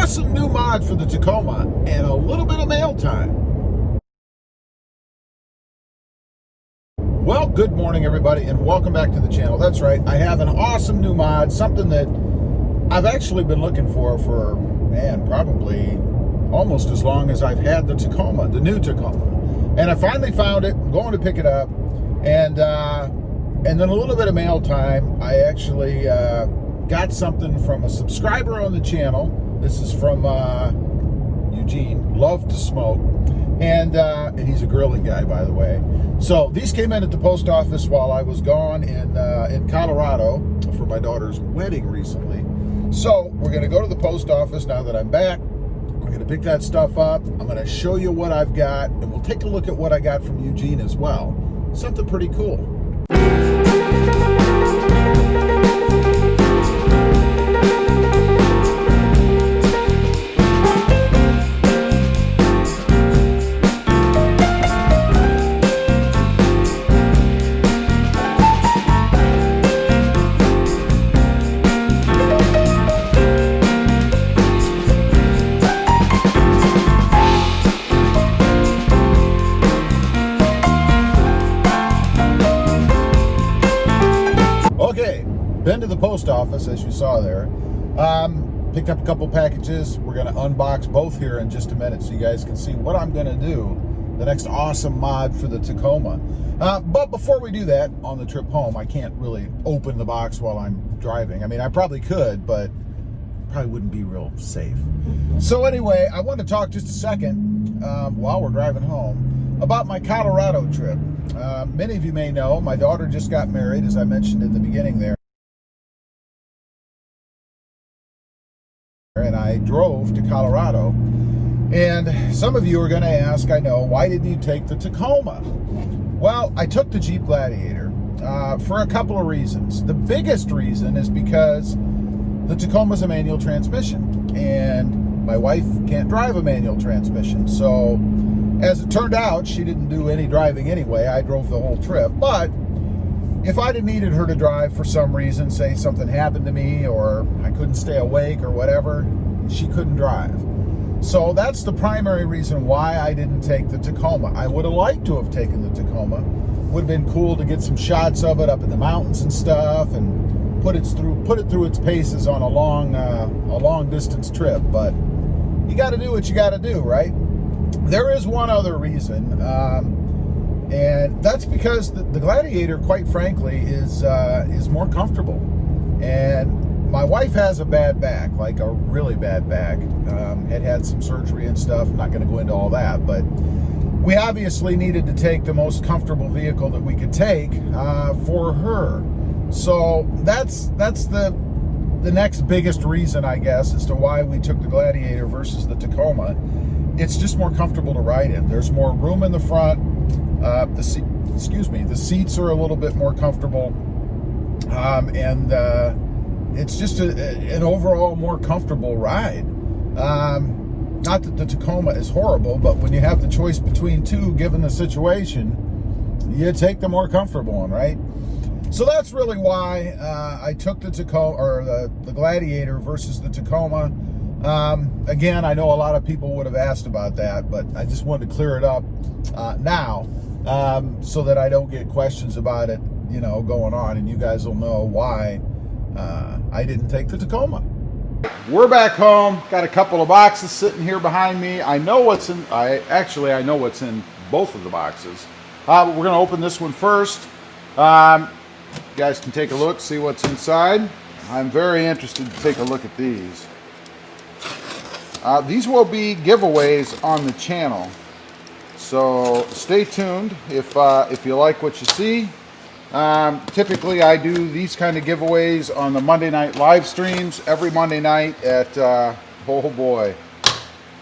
awesome new mod for the Tacoma and a little bit of mail time. Well, good morning everybody and welcome back to the channel. That's right, I have an awesome new mod, something that I've actually been looking for, man, probably almost as long as I've had the Tacoma, the new Tacoma. And I finally found it. I'm going to pick it up, and then a little bit of mail time. I actually got something from a subscriber on the channel. This is from Eugene, Love to Smoke, and he's a grilling guy, by the way. So these came in at the post office while I was gone in Colorado for my daughter's wedding recently. So we're going to go to the post office now that I'm back. I'm going to pick that stuff up. I'm going to show you what I've got, and we'll take a look at what I got from Eugene as well. Something pretty cool. Been to the post office, as you saw there. Picked up a couple packages. We're going to unbox both here in just a minute so you guys can see what I'm going to do, the next awesome mod for the Tacoma. But before we do that, on the trip home, I can't really open the box while I'm driving. I mean, I probably could, but probably wouldn't be real safe. So anyway, I want to talk just a second while we're driving home about my Colorado trip. Many of you may know, my daughter just got married, as I mentioned in the beginning there. And I drove to Colorado, and some of you are going to ask, I know, why didn't you take the Tacoma? Well, I took the Jeep Gladiator for a couple of reasons. The biggest reason is because the Tacoma's a manual transmission, and my wife can't drive a manual transmission. So as it turned out, she didn't do any driving anyway. I drove the whole trip. But if I'd have needed her to drive for some reason, say something happened to me or I couldn't stay awake or whatever, she couldn't drive. So that's the primary reason why I didn't take the Tacoma. I would have liked to have taken the Tacoma. Would have been cool to get some shots of it up in the mountains and stuff, and put it through its paces on a long distance trip. But you got to do what you got to do, right? There is one other reason. And that's because the Gladiator, quite frankly, is more comfortable. And my wife has a bad back, like a really bad back. Had some surgery and stuff. I'm not going to go into all that, but we obviously needed to take the most comfortable vehicle that we could take for her. So that's the next biggest reason, I guess, as to why we took the Gladiator versus the Tacoma. It's just more comfortable to ride in. There's more room in the front. The seats are a little bit more comfortable, and it's just an overall more comfortable ride. Not that the Tacoma is horrible, but when you have the choice between two, given the situation, you take the more comfortable one, right? So that's really why I took the Tacoma, or the Gladiator versus the Tacoma. Again, I know a lot of people would have asked about that, but I just wanted to clear it up now. So that I don't get questions about it, going on, and you guys will know why I didn't take the Tacoma. We're back home. Got a couple of boxes sitting here behind me. I know what's in. I know what's in both of the boxes. But we're going to open this one first. You guys can take a look, see what's inside. I'm very interested to take a look at these. These will be giveaways on the channel. So stay tuned if you like what you see. Typically I do these kind of giveaways on the Monday night live streams every Monday night at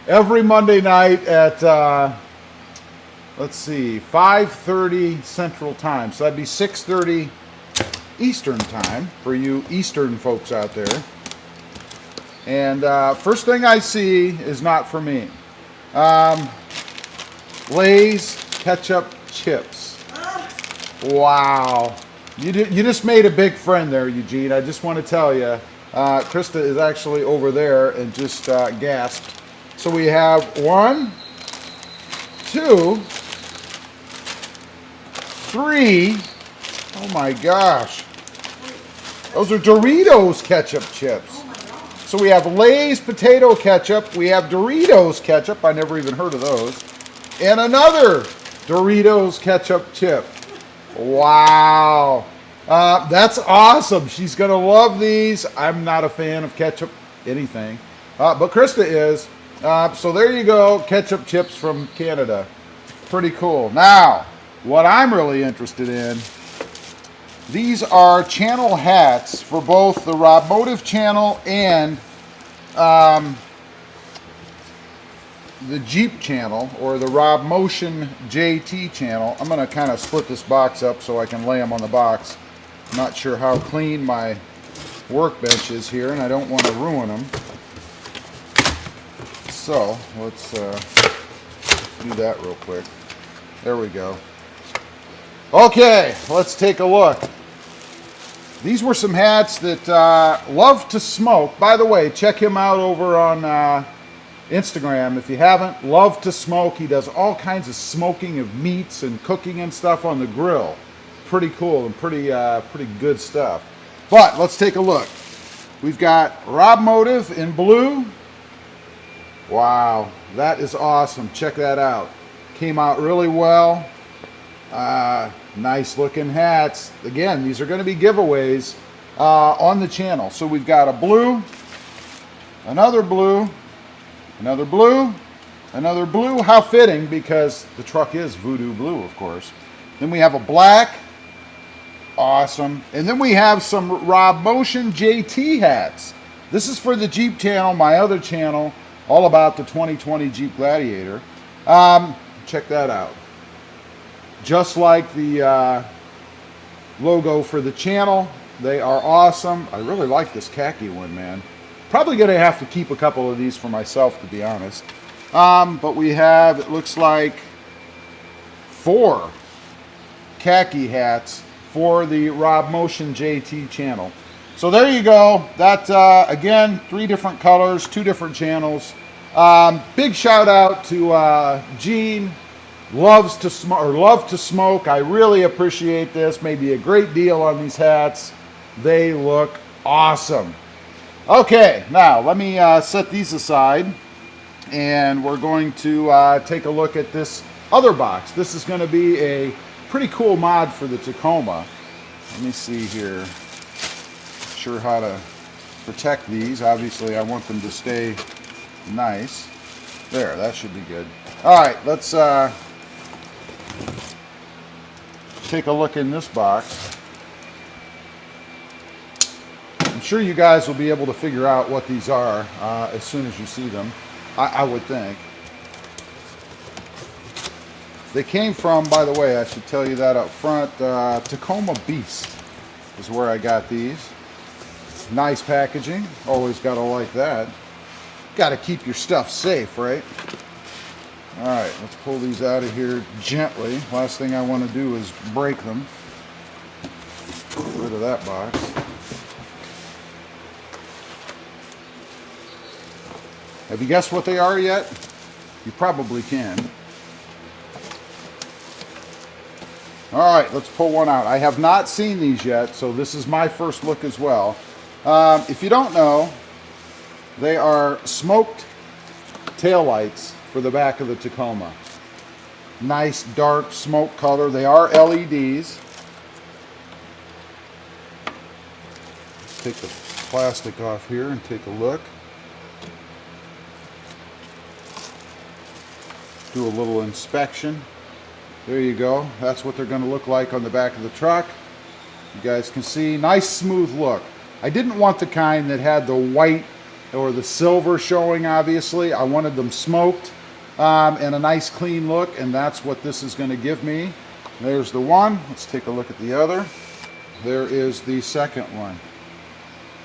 every Monday night at let's see, 5:30 Central Time. So that'd be 6:30 Eastern Time for you Eastern folks out there. And first thing I see is not for me. Lay's ketchup chips. Wow. You just made a big friend there, Eugene. I just want to tell you. Krista is actually over there and just gasped. So we have 1, 2, 3. Oh my gosh. Those are Doritos ketchup chips. So we have Lay's potato ketchup. We have Doritos ketchup. I never even heard of those. And another Doritos ketchup chip. Wow. That's awesome. She's going to love these. I'm not a fan of ketchup anything. But Krista is. So there you go. Ketchup chips from Canada. Pretty cool. Now, what I'm really interested in, these are channel hats for both the RobMotive channel and the Jeep channel, or the RobMotion JT channel. I'm going to kind of split this box up so I can lay them on the box. I'm not sure how clean my workbench is here, and I don't want to ruin them. So let's do that real quick. There we go. Okay, let's take a look. These were some hats that love to smoke. By the way, check him out over on Instagram if you haven't. Love to Smoke. He does all kinds of smoking of meats and cooking and stuff on the grill. Pretty cool and pretty good stuff. But let's take a look. We've got RobMotive in blue. Wow, that is awesome. Check that out. Came out really well. Nice looking hats. Again, these are going to be giveaways on the channel. So we've got a blue, another blue, another blue, another blue. How fitting, because the truck is voodoo blue, of course. Then we have a black. Awesome. And then we have some RobMotion JT hats. This is for the Jeep channel, my other channel, all about the 2020 Jeep Gladiator. Check that out. Just like the logo for the channel. They are awesome. I really like this khaki one, man. Probably going to have to keep a couple of these for myself, to be honest. But we have, it looks like, 4 khaki hats for the RobMotion JT channel. So there you go. That, again, 3 different colors, 2 different channels. Big shout out to Gene. Loves to smoke. I really appreciate this. Maybe a great deal on these hats. They look awesome. Okay, now let me set these aside, and we're going to take a look at this other box. This is going to be a pretty cool mod for the Tacoma. Let me see here. Not sure how to protect these. Obviously, I want them to stay nice. There, that should be good. All right, let's take a look in this box. I'm sure you guys will be able to figure out what these are as soon as you see them, I would think. They came from, by the way, I should tell you that up front, Tacoma Beast is where I got these. Nice packaging, always gotta like that. Gotta keep your stuff safe, right? All right, let's pull these out of here gently. Last thing I want to do is break them. Get rid of that box. Have you guessed what they are yet? You probably can. All right, let's pull one out. I have not seen these yet, so this is my first look as well. If you don't know, they are smoked taillights for the back of the Tacoma. Nice dark smoke color. They are LEDs. Let's take the plastic off here and take a look. Do a little inspection. There you go. That's what they're going to look like on the back of the truck. You guys can see, nice smooth look. I didn't want the kind that had the white or the silver showing, obviously. I wanted them smoked and a nice clean look, and that's what this is going to give me. There's the one. Let's take a look at the other. There is the second one.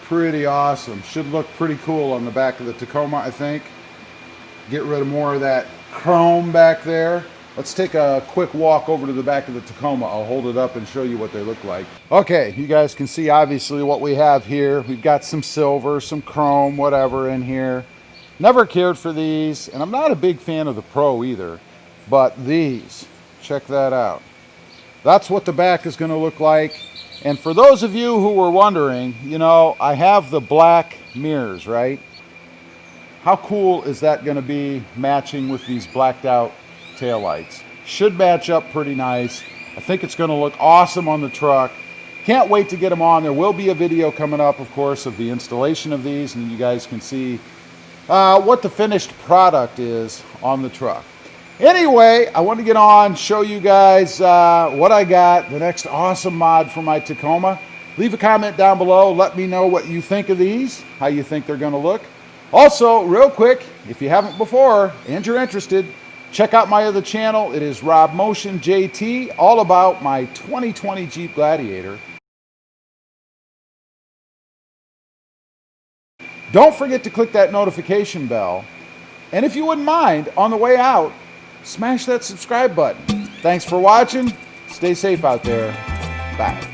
Pretty awesome. Should look pretty cool on the back of the Tacoma, I think. Get rid of more of that chrome back there. Let's take a quick walk over to the back of the Tacoma. I'll hold it up and show you what they look like. Okay, you guys can see obviously what we have here. We've got some silver, some chrome, whatever in here. Never cared for these, and I'm not a big fan of the Pro either, but these, check that out. That's what the back is going to look like. And for those of you who were wondering, you know, I have the black mirrors, right? How cool is that going to be matching with these blacked out taillights? Should match up pretty nice. I think it's going to look awesome on the truck. Can't wait to get them on. There will be a video coming up, of course, of the installation of these, and you guys can see what the finished product is on the truck. Anyway, I want to get on, show you guys what I got, the next awesome mod for my Tacoma. Leave a comment down below. Let me know what you think of these, how you think they're going to look. Also, real quick, if you haven't before and you're interested, check out my other channel. It is RobMotion JT, all about my 2020 Jeep Gladiator. Don't forget to click that notification bell. And if you wouldn't mind, on the way out, smash that subscribe button. Thanks for watching. Stay safe out there. Bye.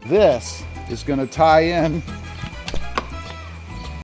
This is going to tie in